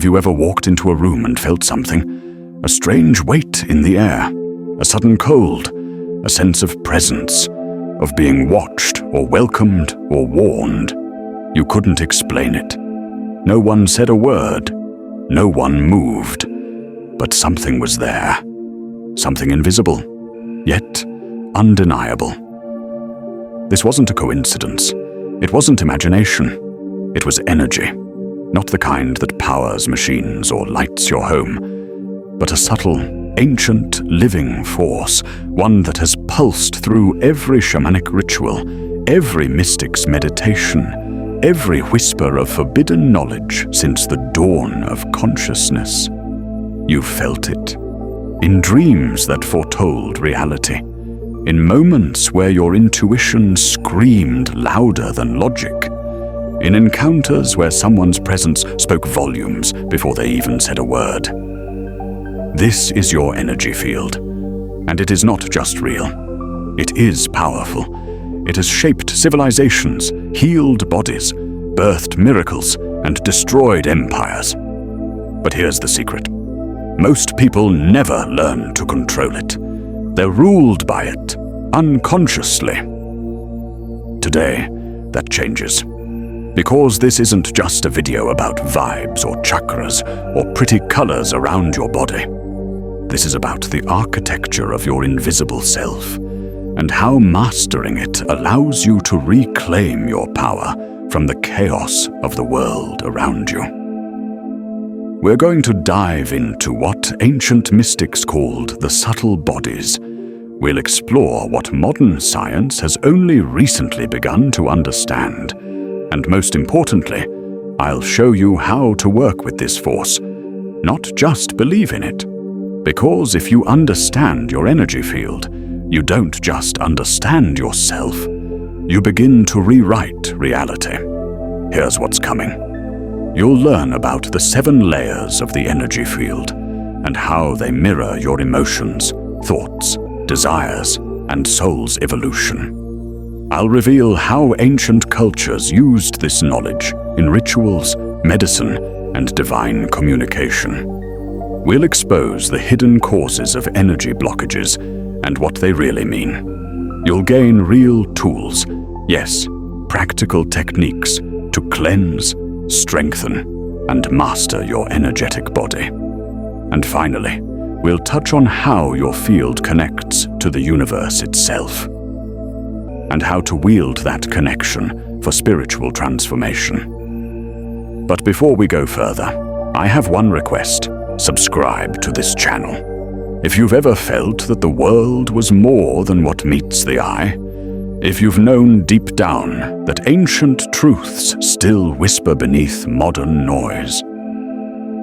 Have you ever walked into a room and felt something? A strange weight in the air, a sudden cold, a sense of presence, of being watched or welcomed or warned. You couldn't explain it. No one said a word. No one moved. But something was there. Something invisible, yet undeniable. This wasn't a coincidence. It wasn't imagination. It was energy. Not the kind that powers machines or lights your home, but a subtle, ancient, living force, one that has pulsed through every shamanic ritual, every mystic's meditation, every whisper of forbidden knowledge since the dawn of consciousness. You felt it. In dreams that foretold reality. In moments where your intuition screamed louder than logic. In encounters where someone's presence spoke volumes before they even said a word. This is your energy field, and it is not just real. It is powerful. It has shaped civilizations, healed bodies, birthed miracles, and destroyed empires. But here's the secret. Most people never learn to control it. They're ruled by it, unconsciously. Today, that changes. Because this isn't just a video about vibes or chakras or pretty colors around your body. This is about the architecture of your invisible self and how mastering it allows you to reclaim your power from the chaos of the world around you. We're going to dive into what ancient mystics called the subtle bodies. We'll explore what modern science has only recently begun to understand. And most importantly, I'll show you how to work with this force, not just believe in it. Because if you understand your energy field, you don't just understand yourself. You begin to rewrite reality. Here's what's coming. You'll learn about the 7 layers of the energy field and how they mirror your emotions, thoughts, desires, and soul's evolution. I'll reveal how ancient cultures used this knowledge in rituals, medicine, and divine communication. We'll expose the hidden causes of energy blockages and what they really mean. You'll gain real tools, yes, practical techniques to cleanse, strengthen, and master your energetic body. And finally, we'll touch on how your field connects to the universe itself, and how to wield that connection for spiritual transformation. But before we go further, I have one request. Subscribe to this channel. If you've ever felt that the world was more than what meets the eye, if you've known deep down that ancient truths still whisper beneath modern noise,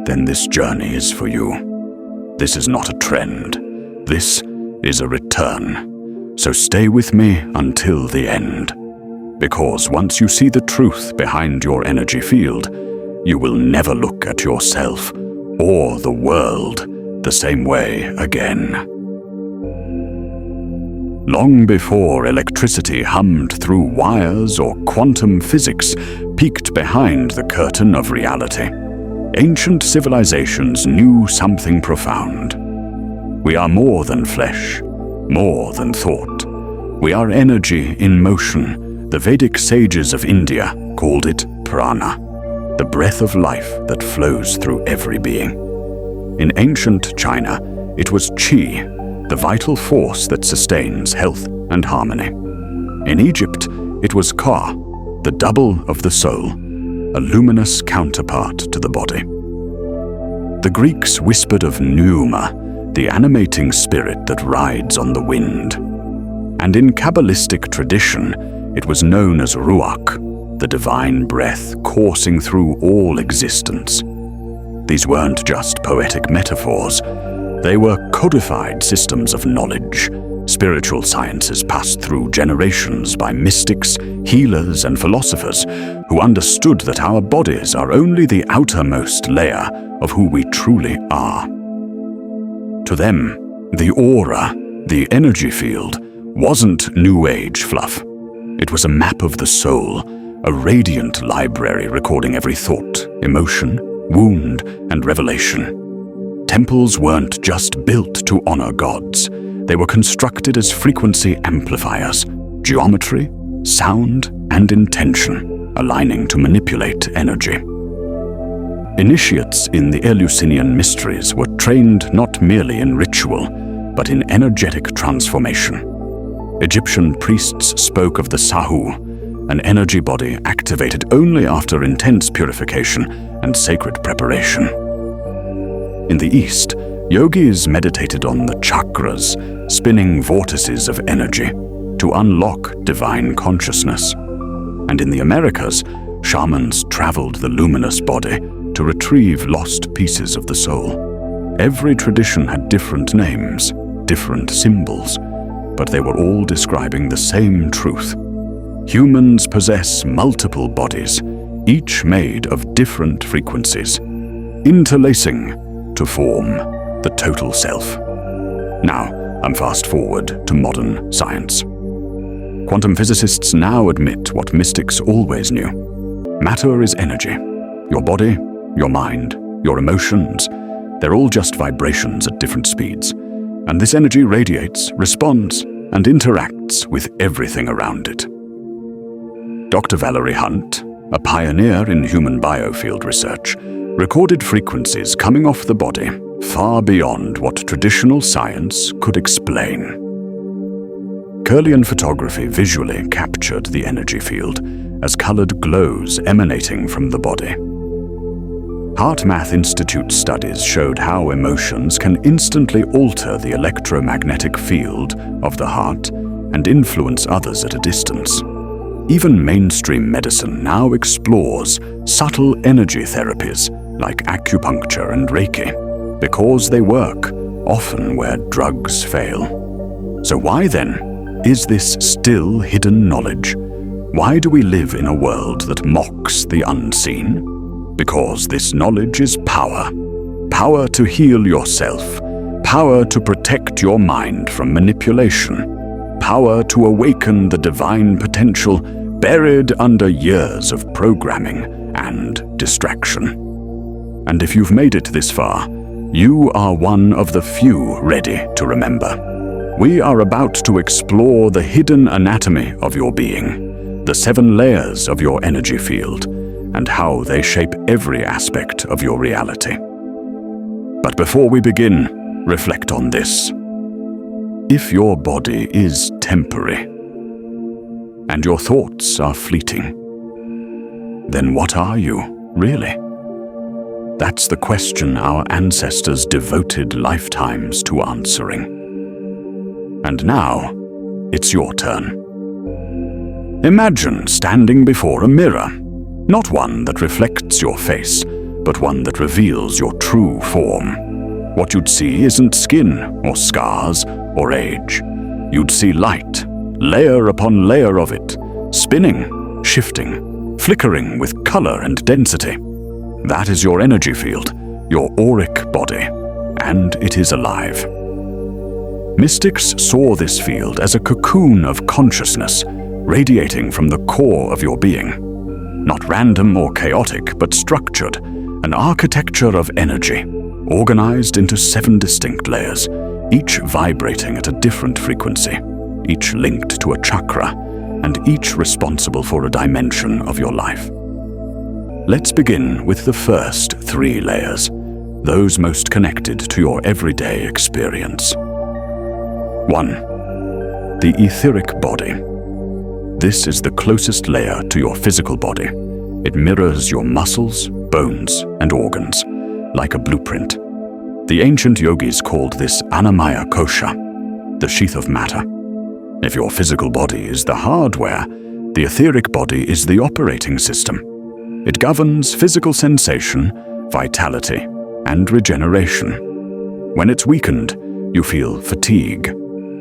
then this journey is for you. This is not a trend. This is a return. So stay with me until the end. Because once you see the truth behind your energy field, you will never look at yourself or the world the same way again. Long before electricity hummed through wires or quantum physics peeked behind the curtain of reality, ancient civilizations knew something profound. We are more than flesh, more than thought. We are energy in motion. The Vedic sages of India called it Prana, the breath of life that flows through every being. In ancient China, it was Qi, the vital force that sustains health and harmony. In Egypt, it was Ka, the double of the soul, a luminous counterpart to the body. The Greeks whispered of Pneuma, the animating spirit that rides on the wind. And in Kabbalistic tradition, it was known as Ruach, the divine breath coursing through all existence. These weren't just poetic metaphors. They were codified systems of knowledge, spiritual sciences passed through generations by mystics, healers, and philosophers who understood that our bodies are only the outermost layer of who we truly are. To them, the aura, the energy field, wasn't New Age fluff. It was a map of the soul, a radiant library recording every thought, emotion, wound, and revelation. Temples weren't just built to honor gods. They were constructed as frequency amplifiers, geometry, sound, and intention, aligning to manipulate energy. Initiates in the Eleusinian mysteries were trained not merely in ritual, but in energetic transformation. Egyptian priests spoke of the Sahu, an energy body activated only after intense purification and sacred preparation. In the East, yogis meditated on the chakras, spinning vortices of energy to unlock divine consciousness. And in the Americas, shamans traveled the luminous body to retrieve lost pieces of the soul. Every tradition had different names, different symbols, but they were all describing the same truth. Humans possess multiple bodies, each made of different frequencies, interlacing to form the total self. Now, I'm fast forward to modern science. Quantum physicists now admit what mystics always knew. Matter is energy. Your body, your mind, your emotions, they're all just vibrations at different speeds. And this energy radiates, responds, and interacts with everything around it. Dr. Valerie Hunt, a pioneer in human biofield research, recorded frequencies coming off the body far beyond what traditional science could explain. Kybalion photography visually captured the energy field as colored glows emanating from the body. HeartMath Institute studies showed how emotions can instantly alter the electromagnetic field of the heart and influence others at a distance. Even mainstream medicine now explores subtle energy therapies like acupuncture and Reiki because they work, often where drugs fail. So why then is this still hidden knowledge? Why do we live in a world that mocks the unseen? Because this knowledge is power. Power to heal yourself. Power to protect your mind from manipulation. Power to awaken the divine potential buried under years of programming and distraction. And if you've made it this far, you are one of the few ready to remember. We are about to explore the hidden anatomy of your being, the 7 layers of your energy field, and how they shape every aspect of your reality. But before we begin, reflect on this. If your body is temporary, and your thoughts are fleeting, then what are you, really? That's the question our ancestors devoted lifetimes to answering. And now, it's your turn. Imagine standing before a mirror, not one that reflects your face, but one that reveals your true form. What you'd see isn't skin or scars or age. You'd see light, layer upon layer of it, spinning, shifting, flickering with color and density. That is your energy field, your auric body, and it is alive. Mystics saw this field as a cocoon of consciousness, radiating from the core of your being. Not random or chaotic, but structured, an architecture of energy, organized into 7 distinct layers, each vibrating at a different frequency, each linked to a chakra, and each responsible for a dimension of your life. Let's begin with the first 3 layers, those most connected to your everyday experience. 1. The etheric body. This is the closest layer to your physical body. It mirrors your muscles, bones, and organs, like a blueprint. The ancient yogis called this Annamaya Kosha, the sheath of matter. If your physical body is the hardware, the etheric body is the operating system. It governs physical sensation, vitality, and regeneration. When it's weakened, you feel fatigue,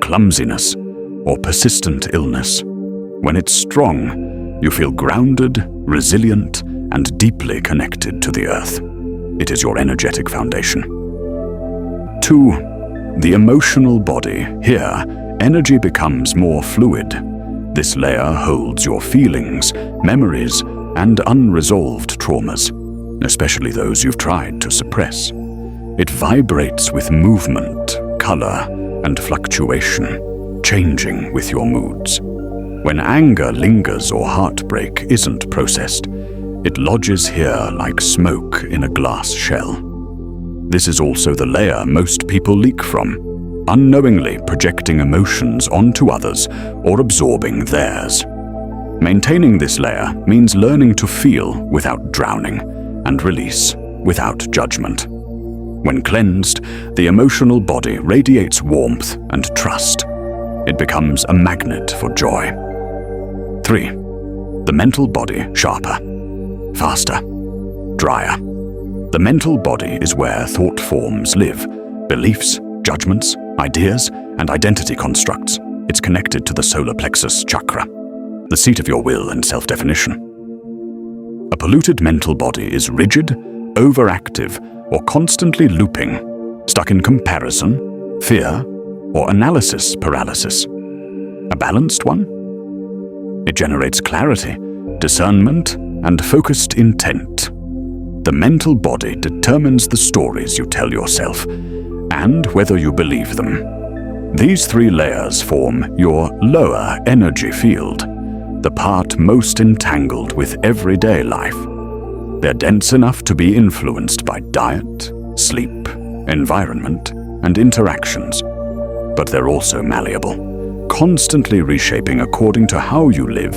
clumsiness, or persistent illness. When it's strong, you feel grounded, resilient, and deeply connected to the earth. It is your energetic foundation. 2. The emotional body. Here, energy becomes more fluid. This layer holds your feelings, memories, and unresolved traumas. especially those you've tried to suppress. It vibrates with movement, color, and fluctuation, changing with your moods. When anger lingers or heartbreak isn't processed, it lodges here like smoke in a glass shell. This is also the layer most people leak from, unknowingly projecting emotions onto others or absorbing theirs. Maintaining this layer means learning to feel without drowning and release without judgment. When cleansed, the emotional body radiates warmth and trust. It becomes a magnet for joy. 3. The mental body sharper, faster, drier. The mental body is where thought forms live, beliefs, judgments, ideas, and identity constructs. It's connected to the solar plexus chakra, the seat of your will and self-definition. A polluted mental body is rigid, overactive, or constantly looping, stuck in comparison, fear, or analysis paralysis. A balanced one? It generates clarity, discernment, and focused intent. The mental body determines the stories you tell yourself, and whether you believe them. These 3 layers form your lower energy field, the part most entangled with everyday life. They're dense enough to be influenced by diet, sleep, environment, and interactions. But they're also malleable, constantly reshaping according to how you live,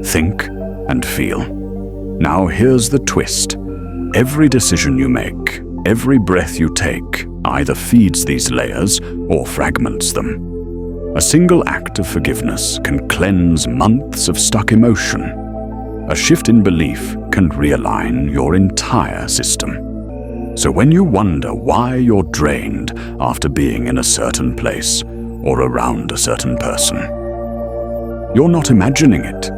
think, and feel. Now here's the twist. Every decision you make, every breath you take, either feeds these layers or fragments them. A single act of forgiveness can cleanse months of stuck emotion. A shift in belief can realign your entire system. So when you wonder why you're drained after being in a certain place or around a certain person, you're not imagining it.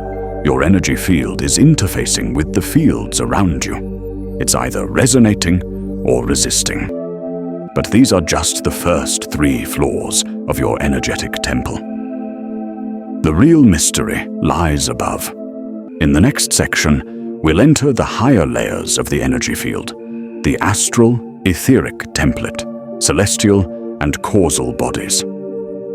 Your energy field is interfacing with the fields around you. It's either resonating or resisting. But these are just the first 3 floors of your energetic temple. The real mystery lies above. In the next section, we'll enter the higher layers of the energy field, the astral, etheric template, celestial, and causal bodies.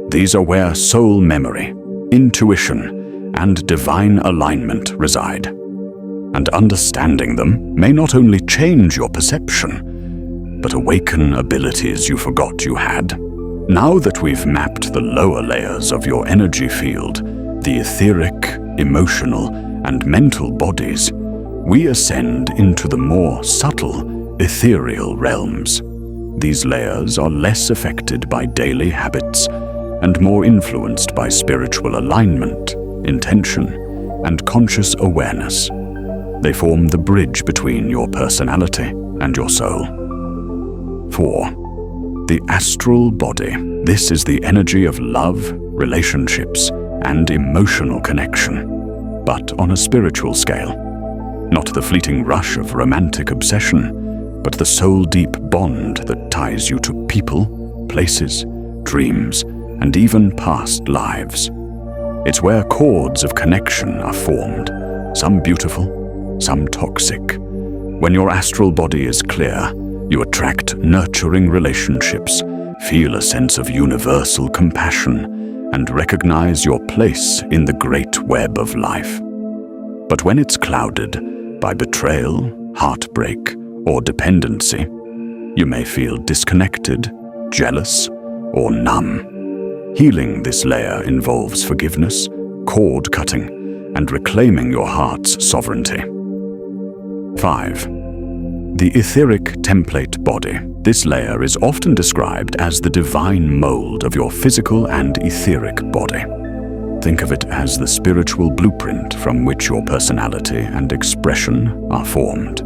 These are where soul memory, intuition, and divine alignment reside. And understanding them may not only change your perception, but awaken abilities you forgot you had. Now that we've mapped the lower layers of your energy field, the etheric, emotional, and mental bodies, we ascend into the more subtle, ethereal realms. These layers are less affected by daily habits and more influenced by spiritual alignment, intention, and conscious awareness. They form the bridge between your personality and your soul. 4. The astral body. This is the energy of love, relationships, and emotional connection, but on a spiritual scale. Not the fleeting rush of romantic obsession, but the soul-deep bond that ties you to people, places, dreams, and even past lives. It's where chords of connection are formed, some beautiful, some toxic. When your astral body is clear, you attract nurturing relationships, feel a sense of universal compassion, and recognize your place in the great web of life. But when it's clouded by betrayal, heartbreak, or dependency, you may feel disconnected, jealous, or numb. Healing this layer involves forgiveness, cord cutting, and reclaiming your heart's sovereignty. 5. The etheric template body. This layer is often described as the divine mold of your physical and etheric body. Think of it as the spiritual blueprint from which your personality and expression are formed.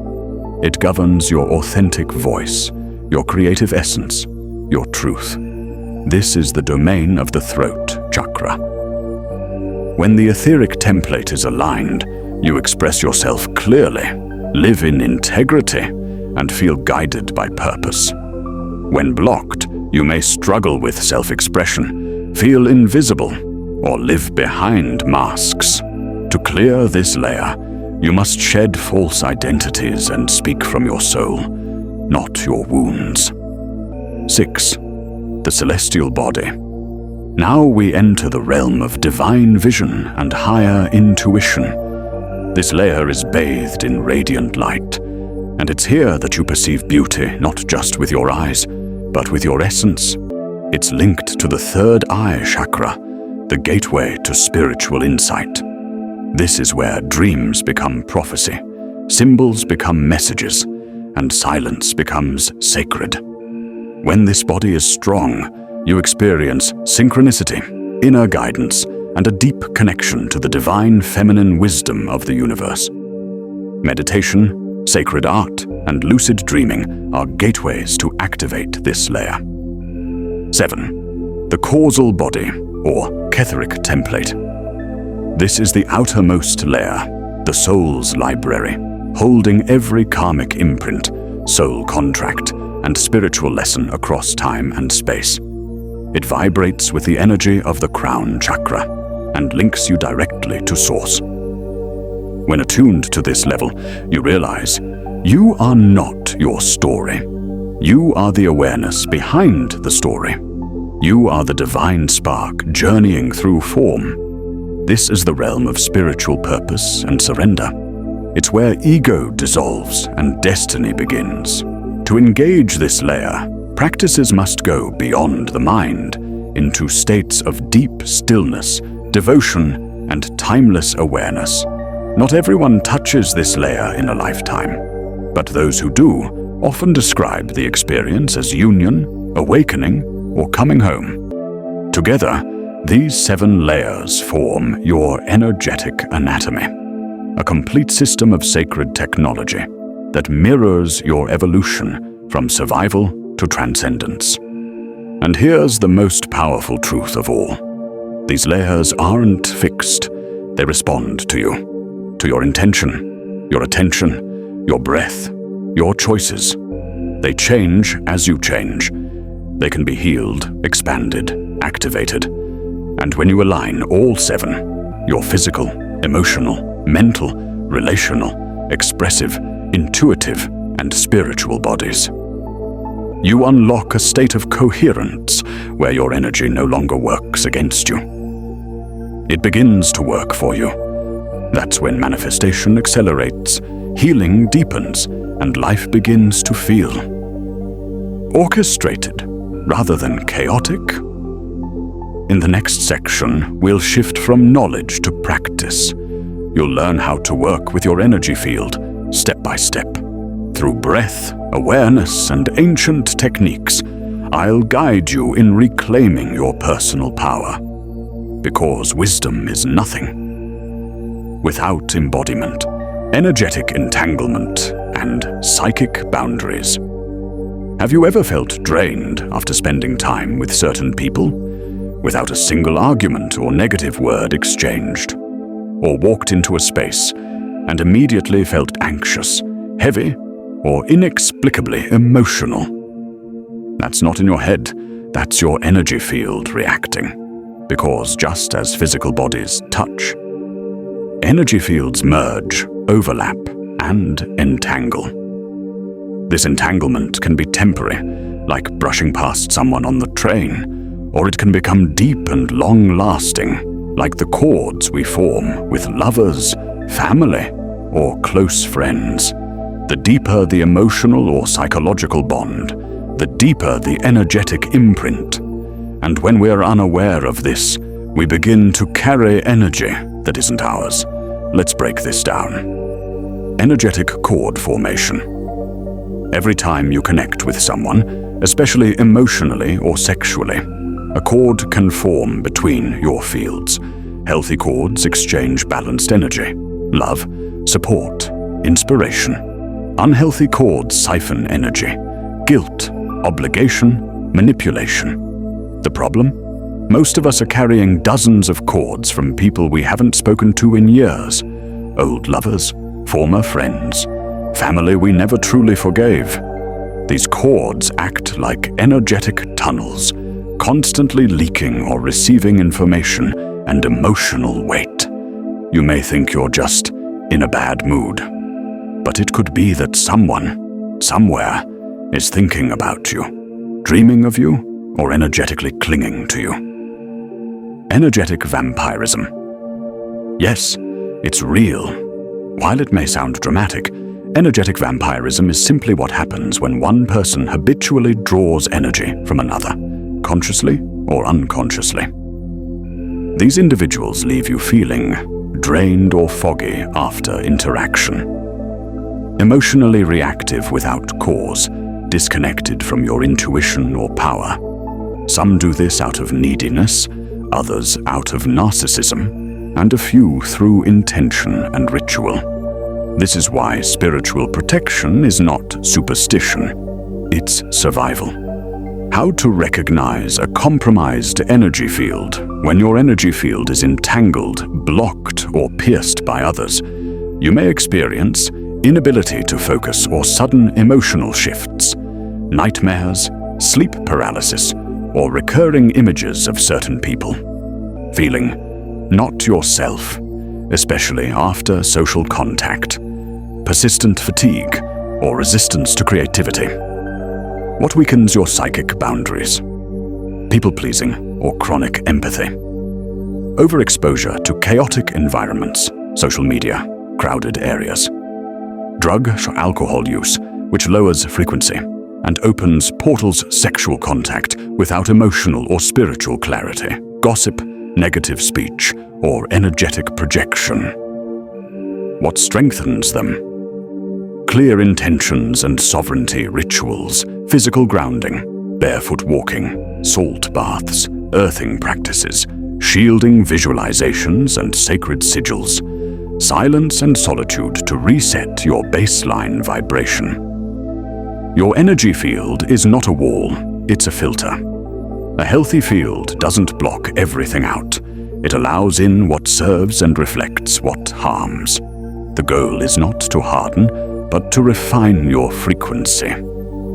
It governs your authentic voice, your creative essence, your truth. This is the domain of the throat chakra. When the etheric template is aligned, you express yourself clearly, live in integrity, and feel guided by purpose. When blocked, you may struggle with self-expression, feel invisible, or live behind masks. To clear this layer, You must shed false identities and speak from your soul, not your wounds. 6. The celestial body. Now we enter the realm of divine vision and higher intuition. This layer is bathed in radiant light, and it's here that you perceive beauty not just with your eyes, but with your essence. It's linked to the third eye chakra, the gateway to spiritual insight. This is where dreams become prophecy, symbols become messages, and silence becomes sacred. When this body is strong, you experience synchronicity, inner guidance, and a deep connection to the divine feminine wisdom of the universe. Meditation, sacred art, and lucid dreaming are gateways to activate this layer. 7. The causal body, or chthonic template. This is the outermost layer, the soul's library, holding every karmic imprint, soul contract, and spiritual lesson across time and space. It vibrates with the energy of the crown chakra and links you directly to source. When attuned to this level, you realize you are not your story. You are the awareness behind the story. You are the divine spark journeying through form. This is the realm of spiritual purpose and surrender. It's where ego dissolves and destiny begins. To engage this layer, practices must go beyond the mind into states of deep stillness, devotion, and timeless awareness. Not everyone touches this layer in a lifetime, but those who do often describe the experience as union, awakening, or coming home. Together, these 7 layers form your energetic anatomy, a complete system of sacred technology that mirrors your evolution from survival to transcendence. And here's the most powerful truth of all. These layers aren't fixed. They respond to you, to your intention, your attention, your breath, your choices. They change as you change. They can be healed, expanded, activated. And when you align all 7, your physical, emotional, mental, relational, expressive, intuitive, and spiritual bodies, you unlock a state of coherence where your energy no longer works against you. It begins to work for you. That's when manifestation accelerates, healing deepens, and life begins to feel orchestrated rather than chaotic. In the next section, we'll shift from knowledge to practice. You'll learn how to work with your energy field, step by step. Through breath, awareness, and ancient techniques, I'll guide you in reclaiming your personal power. Because wisdom is nothing without embodiment, energetic entanglement, and psychic boundaries. Have you ever felt drained after spending time with certain people, without a single argument or negative word exchanged? Or walked into a space and immediately felt anxious, heavy, or inexplicably emotional? That's not in your head, that's your energy field reacting. Because just as physical bodies touch, energy fields merge, overlap, and entangle. This entanglement can be temporary, like brushing past someone on the train, or it can become deep and long-lasting, like the cords we form with lovers, family, or close friends. The deeper the emotional or psychological bond, the deeper the energetic imprint. And when we're unaware of this, we begin to carry energy that isn't ours. Let's break this down. Energetic cord formation. Every time you connect with someone, especially emotionally or sexually, a cord can form between your fields. Healthy cords exchange balanced energy, love, support, inspiration. Unhealthy cords siphon energy, guilt, obligation, manipulation. The problem? Most of us are carrying dozens of cords from people we haven't spoken to in years. Old lovers, former friends, family we never truly forgave. These cords act like energetic tunnels, constantly leaking or receiving information and emotional weight. You may think you're just in a bad mood. But it could be that someone, somewhere, is thinking about you, dreaming of you, or energetically clinging to you. Energetic vampirism. Yes, it's real. While it may sound dramatic, energetic vampirism is simply what happens when one person habitually draws energy from another, consciously or unconsciously. These individuals leave you feeling drained or foggy after interaction, emotionally reactive without cause, disconnected from your intuition or power. Some do this out of neediness, others out of narcissism, and a few through intention and ritual. This is why spiritual protection is not superstition, it's survival. How to recognize a compromised energy field. When your energy field is entangled, blocked, or pierced by others, you may experience inability to focus or sudden emotional shifts, nightmares, sleep paralysis, or recurring images of certain people. Feeling not yourself, especially after social contact, persistent fatigue, or resistance to creativity. What weakens your psychic boundaries? People-pleasing or chronic empathy. Overexposure to chaotic environments, social media, crowded areas. Drug or alcohol use, which lowers frequency and opens portals sexual contact without emotional or spiritual clarity. Gossip, negative speech, or energetic projection. What strengthens them? Clear intentions and sovereignty rituals, physical grounding, barefoot walking, salt baths, earthing practices, shielding visualizations and sacred sigils, silence and solitude to reset your baseline vibration. Your energy field is not a wall, it's a filter. A healthy field doesn't block everything out. It allows in what serves and reflects what harms. The goal is not to harden, but to refine your frequency,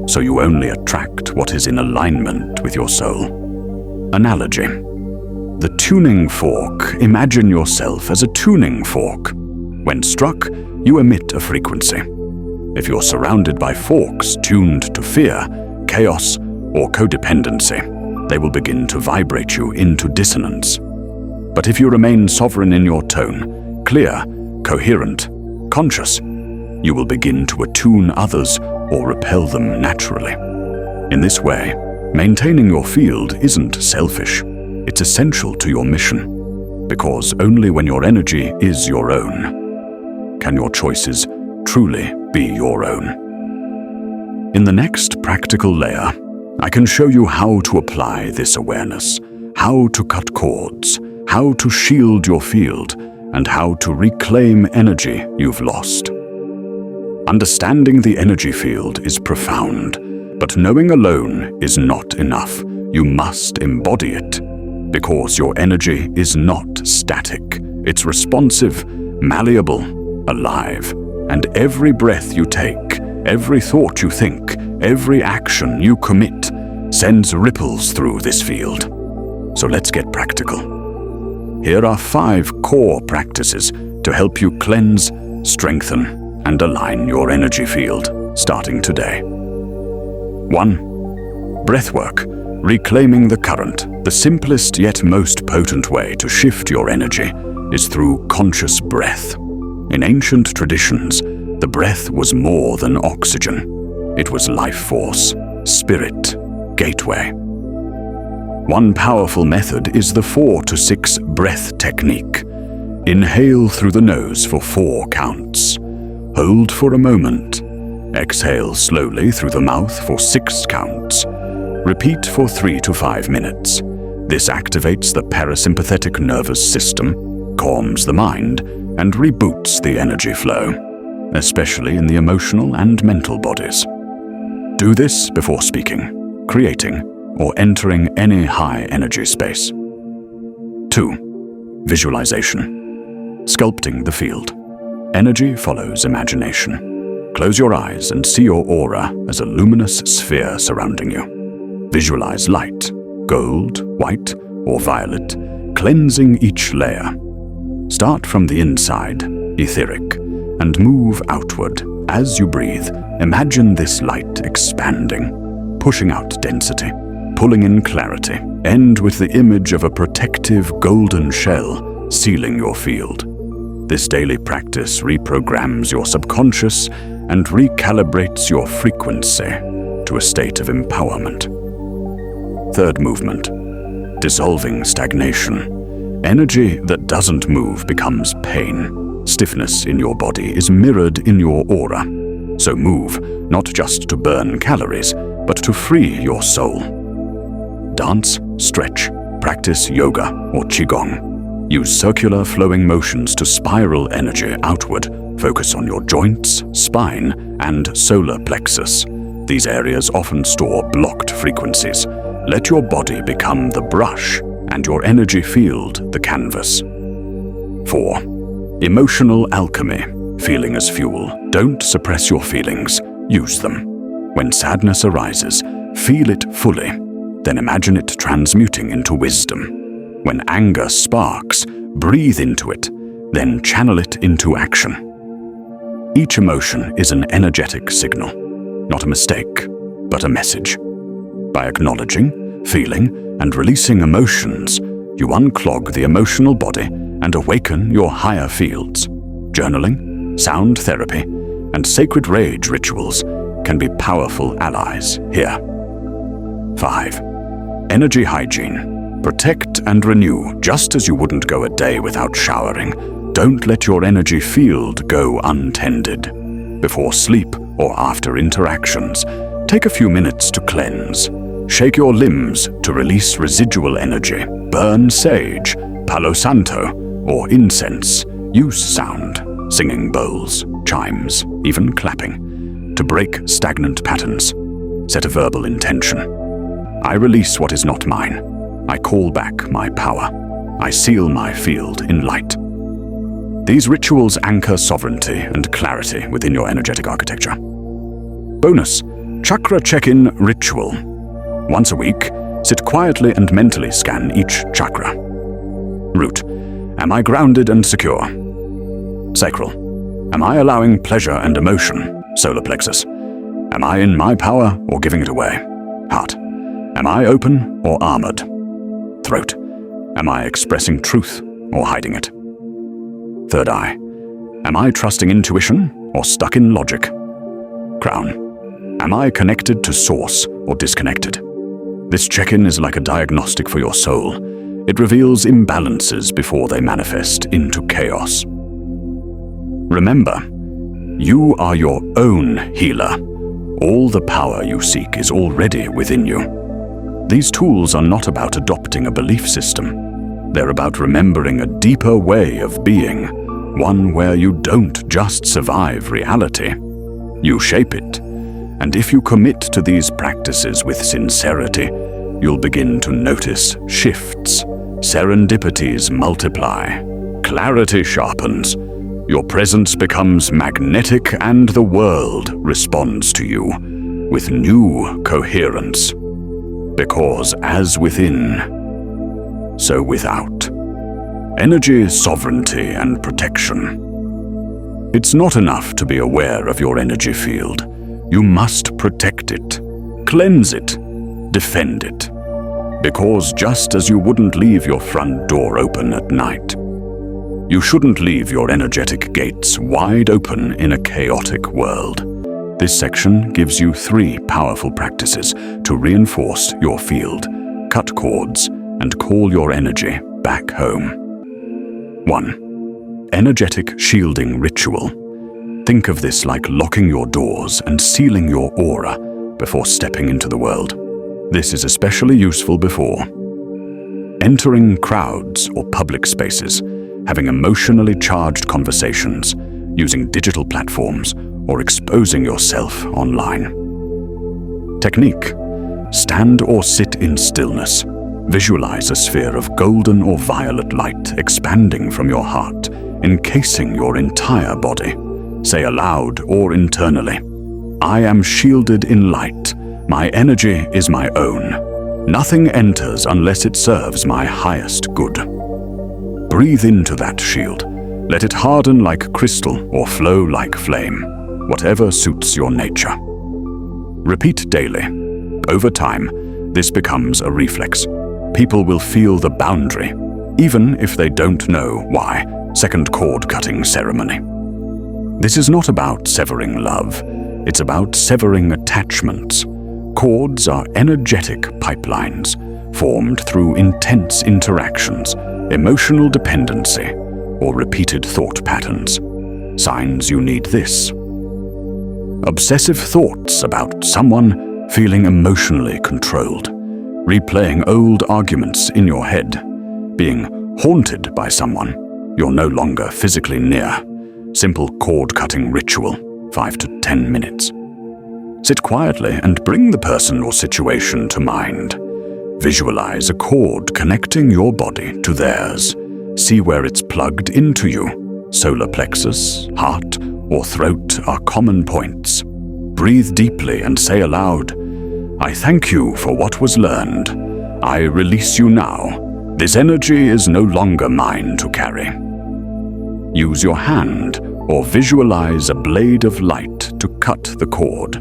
so you only attract what is in alignment with your soul. Analogy. The tuning fork. Imagine yourself as a tuning fork. When struck, you emit a frequency. If you're surrounded by forks tuned to fear, chaos, or codependency, they will begin to vibrate you into dissonance. But if you remain sovereign in your tone, clear, coherent, conscious, you will begin to attune others or repel them naturally. In this way, maintaining your field isn't selfish. It's essential to your mission, because only when your energy is your own can your choices truly be your own. In the next practical layer, I can show you how to apply this awareness, how to cut cords, how to shield your field, and how to reclaim energy you've lost. Understanding the energy field is profound, but knowing alone is not enough. You must embody it, because your energy is not static. It's responsive, malleable, alive, and every breath you take, every thought you think, every action you commit sends ripples through this field. So let's get practical. Here are 5 core practices to help you cleanse, strengthen, and align your energy field, starting today. 1. Breathwork. Reclaiming the current. The simplest yet most potent way to shift your energy is through conscious breath. In ancient traditions, the breath was more than oxygen. It was life force, spirit, gateway. One powerful method is the 4 to 6 breath technique. Inhale through the nose for 4 counts. Hold for a moment. Exhale slowly through the mouth for 6 counts. Repeat for 3 to 5 minutes. This activates the parasympathetic nervous system, calms the mind, and reboots the energy flow, especially in the emotional and mental bodies. Do this before speaking, creating, or entering any high energy space. 2. Visualization. Sculpting the field. Energy follows imagination. Close your eyes and see your aura as a luminous sphere surrounding you. Visualize light, gold, white, or violet, cleansing each layer. Start from the inside, etheric, and move outward. As you breathe, imagine this light expanding, pushing out density, pulling in clarity. End with the image of a protective golden shell sealing your field. This daily practice reprograms your subconscious and recalibrates your frequency to a state of empowerment. Third movement, dissolving stagnation. Energy that doesn't move becomes pain. Stiffness in your body is mirrored in your aura. So move, not just to burn calories, but to free your soul. Dance, stretch, practice yoga or qigong. Use circular flowing motions to spiral energy outward. Focus on your joints, spine, and solar plexus. These areas often store blocked frequencies. Let your body become the brush and your energy field the canvas. 4. Emotional alchemy. Feeling as fuel. Don't suppress your feelings. Use them. When sadness arises, feel it fully. Then imagine it transmuting into wisdom. When anger sparks, breathe into it, then channel it into action. Each emotion is an energetic signal, not a mistake, but a message. By acknowledging, feeling, and releasing emotions, you unclog the emotional body and awaken your higher fields. Journaling, sound therapy, and sacred rage rituals can be powerful allies here. 5. Energy hygiene. Protect and renew, just as you wouldn't go a day without showering. Don't let your energy field go untended. Before sleep or after interactions, take a few minutes to cleanse. Shake your limbs to release residual energy. Burn sage, palo santo, or incense. Use sound, singing bowls, chimes, even clapping, to break stagnant patterns. Set a verbal intention. I release what is not mine. I call back my power. I seal my field in light. These rituals anchor sovereignty and clarity within your energetic architecture. Bonus, chakra check-in ritual. Once a week, sit quietly and mentally scan each chakra. Root, am I grounded and secure? Sacral, am I allowing pleasure and emotion? Solar plexus, am I in my power or giving it away? Heart, am I open or armored? Throat, am I expressing truth or hiding it? Third eye, am I trusting intuition or stuck in logic? Crown, am I connected to source or disconnected? This check-in is like a diagnostic for your soul. It reveals imbalances before they manifest into chaos. Remember, you are your own healer. All the power you seek is already within you. These tools are not about adopting a belief system. They're about remembering a deeper way of being, one where you don't just survive reality. You shape it. And if you commit to these practices with sincerity, you'll begin to notice shifts. Serendipities multiply. Clarity sharpens. Your presence becomes magnetic and the world responds to you with new coherence. Because as within, so without. Energy, sovereignty, and protection. It's not enough to be aware of your energy field. You must protect it, cleanse it, defend it. Because just as you wouldn't leave your front door open at night, you shouldn't leave your energetic gates wide open in a chaotic world. This section gives you 3 powerful practices to reinforce your field, cut cords, and call your energy back home. 1. Energetic shielding ritual. Think of this like locking your doors and sealing your aura before stepping into the world. This is especially useful before entering crowds or public spaces, having emotionally charged conversations, using digital platforms, or exposing yourself online. Technique. Stand or sit in stillness. Visualize a sphere of golden or violet light expanding from your heart, encasing your entire body. Say aloud or internally, I am shielded in light. My energy is my own. Nothing enters unless it serves my highest good. Breathe into that shield. Let it harden like crystal or flow like flame, whatever suits your nature. Repeat daily. Over time, this becomes a reflex. People will feel the boundary, even if they don't know why. Second cord cutting ceremony. This is not about severing love. It's about severing attachments. Cords are energetic pipelines formed through intense interactions, emotional dependency, or repeated thought patterns. Signs you need this. Obsessive thoughts about someone feeling emotionally controlled, replaying old arguments in your head, being haunted by someone you're no longer physically near. Simple cord-cutting ritual, 5 to 10 minutes. Sit quietly and bring the person or situation to mind. Visualize a cord connecting your body to theirs. See where it's plugged into you. Solar plexus, heart, or throat are common points. Breathe deeply and say aloud, "I thank you for what was learned. I release you now. This energy is no longer mine to carry." Use your hand or visualize a blade of light to cut the cord.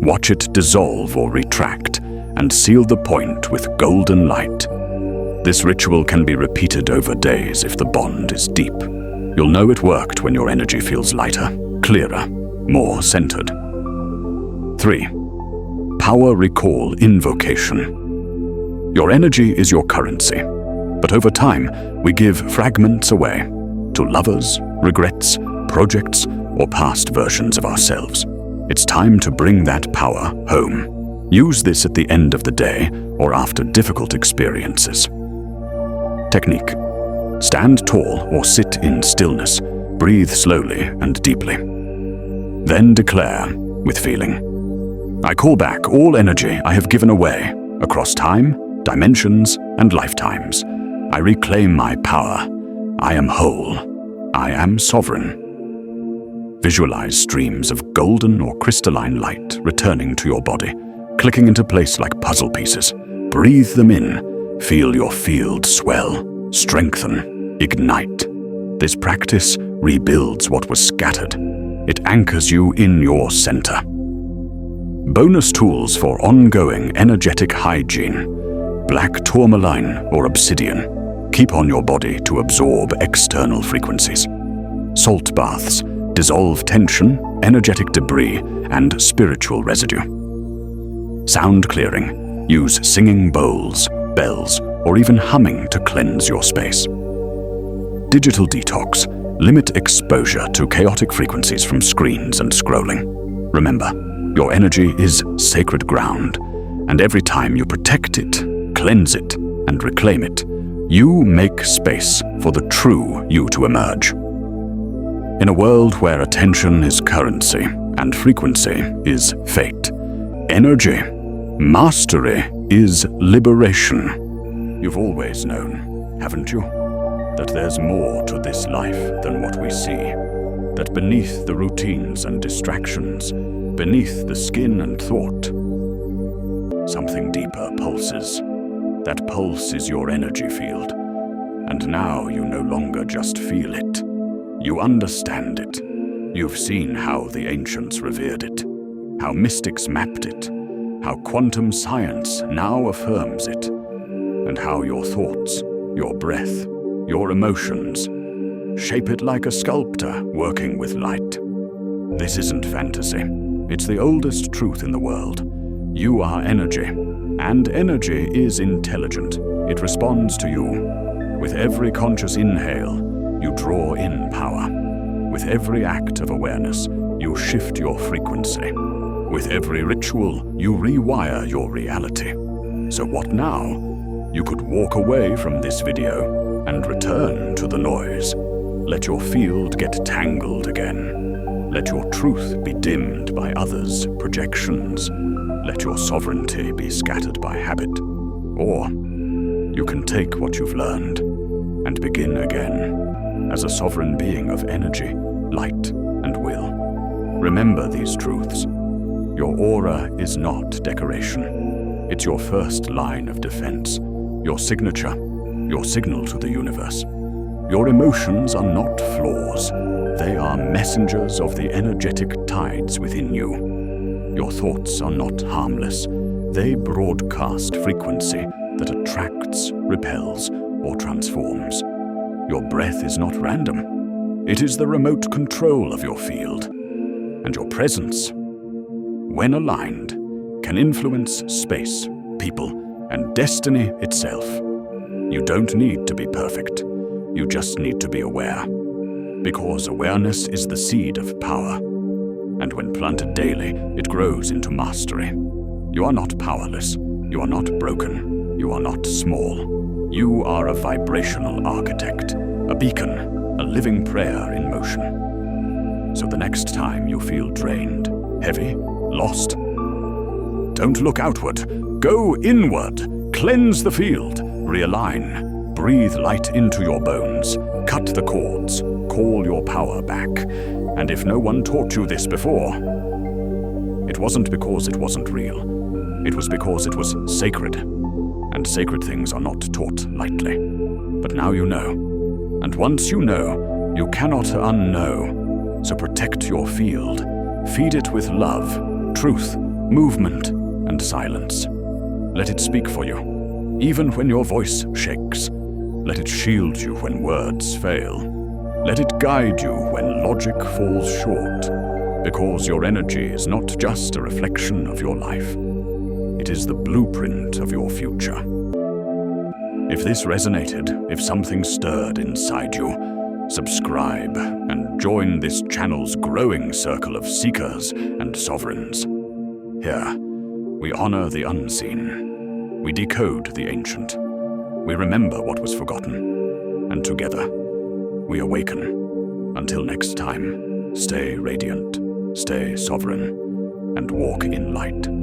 Watch it dissolve or retract and seal the point with golden light. This ritual can be repeated over days if the bond is deep. You'll know it worked when your energy feels lighter, clearer, more centered. 3. Power recall invocation. Your energy is your currency, but over time, we give fragments away to lovers, regrets, projects, or past versions of ourselves. It's time to bring that power home. Use this at the end of the day or after difficult experiences. Technique. Stand tall or sit in stillness. Breathe slowly and deeply. Then declare, with feeling, "I call back all energy I have given away across time, dimensions, and lifetimes. I reclaim my power. I am whole. I am sovereign." Visualize streams of golden or crystalline light returning to your body, clicking into place like puzzle pieces. Breathe them in. Feel your field swell, strengthen, ignite. This practice rebuilds what was scattered. It anchors you in your center. Bonus tools for ongoing energetic hygiene. Black tourmaline or obsidian. Keep on your body to absorb external frequencies. Salt baths dissolve tension, energetic debris, and spiritual residue. Sound clearing. Use singing bowls, bells, or even humming to cleanse your space. Digital detox. Limit exposure to chaotic frequencies from screens and scrolling. Remember, your energy is sacred ground, and every time you protect it, cleanse it, and reclaim it, you make space for the true you to emerge. In a world where attention is currency and frequency is fate, energy, mastery is liberation. You've always known, haven't you, that there's more to this life than what we see, that beneath the routines and distractions, beneath the skin and thought, something deeper pulses. That pulse is your energy field, and now you no longer just feel it. You understand it. You've seen how the ancients revered it, how mystics mapped it, how quantum science now affirms it, and how your thoughts, your breath, your emotions shape it like a sculptor working with light. This isn't fantasy. It's the oldest truth in the world. You are energy, and energy is intelligent. It responds to you. With every conscious inhale, you draw in power. With every act of awareness, you shift your frequency. With every ritual, you rewire your reality. So what now? You could walk away from this video and return to the noise. Let your field get tangled again. Let your truth be dimmed by others' projections. Let your sovereignty be scattered by habit. Or you can take what you've learned and begin again as a sovereign being of energy, light, and will. Remember these truths. Your aura is not decoration. It's your first line of defense, your signature, your signal to the universe. Your emotions are not flaws. They are messengers of the energetic tides within you. Your thoughts are not harmless. They broadcast frequency that attracts, repels, or transforms. Your breath is not random. It is the remote control of your field. And your presence, when aligned, can influence space, people, and destiny itself. You don't need to be perfect. You just need to be aware. Because awareness is the seed of power. And when planted daily, it grows into mastery. You are not powerless. You are not broken. You are not small. You are a vibrational architect, a beacon, a living prayer in motion. So the next time you feel drained, heavy, lost, don't look outward. Go inward. Cleanse the field. Realign. Breathe light into your bones. Cut the cords. Call your power back. And if no one taught you this before, it wasn't because it wasn't real. It was because it was sacred. And sacred things are not taught lightly. But now you know. And once you know, you cannot unknow. So protect your field. Feed it with love, truth, movement, and silence. Let it speak for you, even when your voice shakes. Let it shield you when words fail. Let it guide you when logic falls short. Because your energy is not just a reflection of your life. It is the blueprint of your future. If this resonated, if something stirred inside you, subscribe and join this channel's growing circle of seekers and sovereigns. Here, we honor the unseen. We decode the ancient. We remember what was forgotten. And together, we awaken. Until next time, stay radiant, stay sovereign, and walk in light.